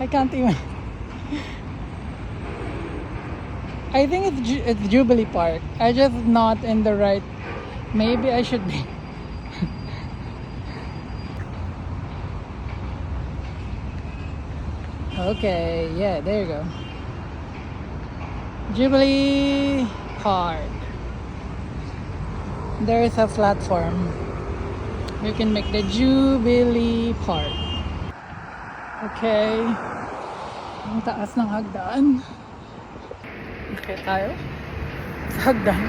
I can't even. I think it's Jubilee Park. I just not in the right. Maybe I should be. Okay, yeah, there you go. Jubilee Park. There is a platform. You can make the Jubilee Park. Okay. Ang taas ng hagdan. Okay tayo. Sa hagdan.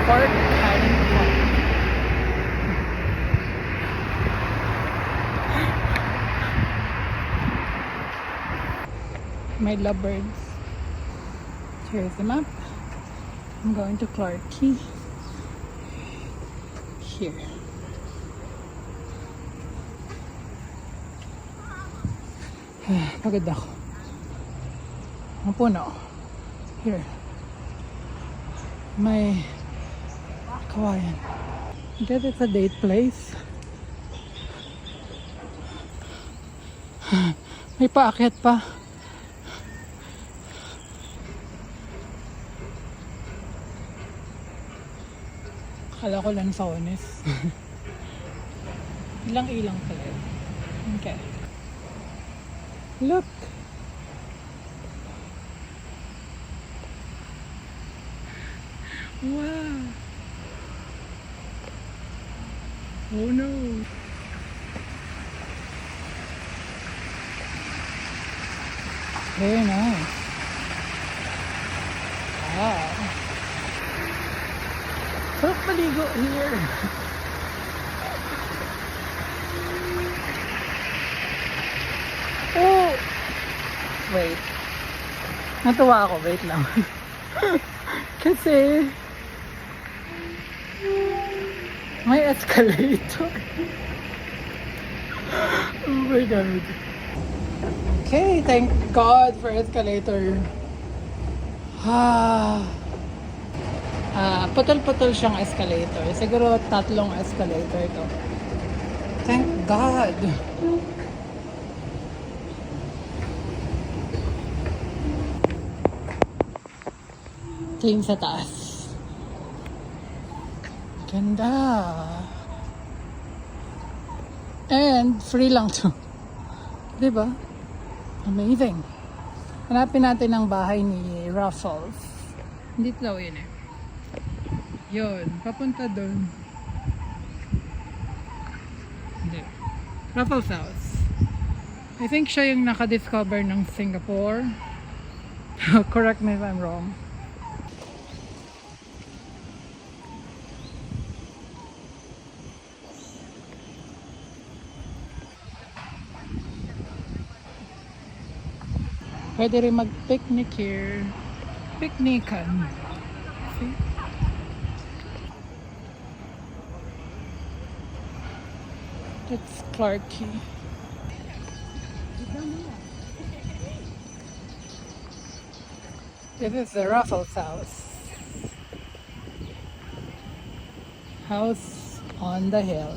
Park. Highland Park. My lovebirds. Here's the map. I'm going to Clark Quay. Here. Pagod ako. Ang puno. Here. May kawayan. That is a date place. May paakyat pa. Akala ko lang Lanzones. Ilang-ilang pala. Okay. Look! Wow! Oh no! Very nice. Wow! Sarap maligo here! Oh! Wait. Natuwa ako. Wait lang. Kasi may escalator. Oh my God. Okay, thank God for escalator. Putol-putol siyang escalator. Siguro 3 escalator to. Thank God. Ito yung sa taas. Ganda. And free lang to. Diba? Amazing. Hanapin natin ang bahay ni Ruffles. Hindi daw yun eh. Yun. Papunta doon. Hindi. Ruffles house. I think siya yung nakadiscover ng Singapore. Correct me if I'm wrong. Pwede rin mag-picnic here. Picnican. See? It's Clark Quay. This is the Ruffles house. House on the hill.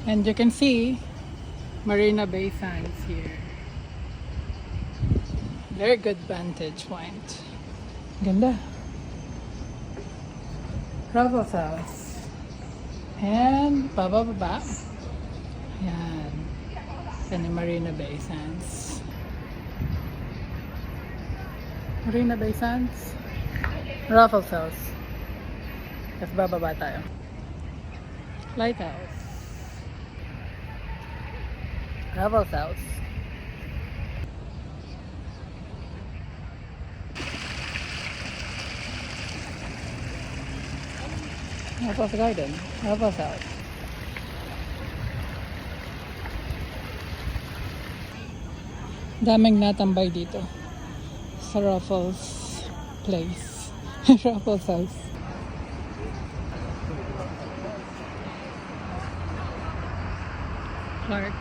And you can see Marina Bay Sands here. Very good vantage point. Ganda. Ruffles house. And baba. Yan. Yan yung Marina Bay Sands. Marina Bay Sands. Ruffles house. Tapos bababa tayo. Lighthouse. Ruffles house. Ruffles garden. Ruffles house. Daming natambay dito sa Ruffles place. Ruffles house. Clark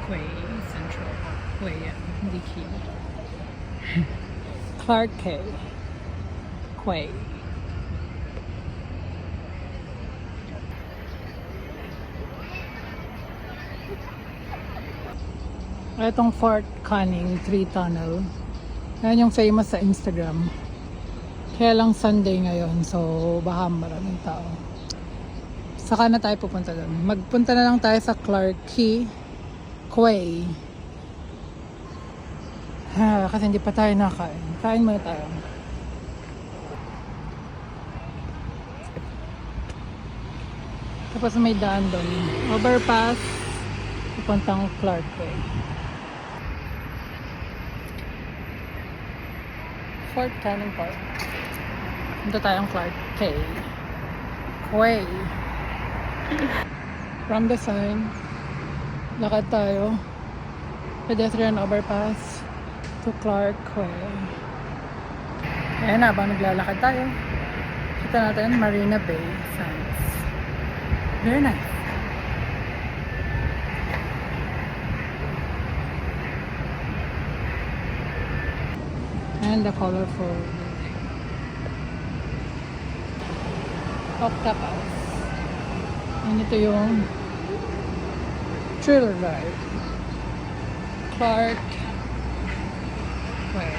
Quay Central. Quay yan, hindi Quay. Clark Quay. Itong Fort Canning 3 Tunnel. Yan yung famous sa Instagram. Kaya lang Sunday ngayon, so baka maraming tao. Saka na tayo pupunta doon. Magpunta na lang tayo sa Clark Quay. Kasi hindi pa tayo nakain. Kain muna tayo. Tapos may daan doon. Overpass. Pupuntang Clark Quay. Fort Canning Park. Punta tayong Clark Quay. From the sign, lakad tayo. Pedestrian overpass to Clark Quay. Ayan na, habang naglalakad tayo, kita natin Marina Bay Sands. Very nice. And the colorful octopus. And ito yung Thriller Ride. Clark Quay.